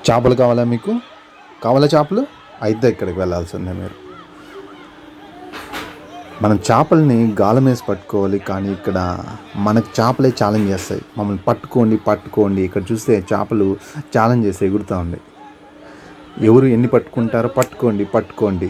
చేపలు కావాలా మీకు? కావాలా చేపలు? అయితే ఇక్కడికి వెళ్ళాల్సిందే మీరు. మనం చేపల్ని గాలం వేసి పట్టుకోవాలి, కానీ ఇక్కడ మనకు చేపలే ఛాలెంజ్ చేస్తాయి. మమ్మల్ని పట్టుకోండి పట్టుకోండి. ఇక్కడ చూస్తే చేపలు ఛాలెంజ్ చేసి ఎగురుతూ ఉన్నాయి. ఎవరు ఎన్ని పట్టుకుంటారో పట్టుకోండి పట్టుకోండి.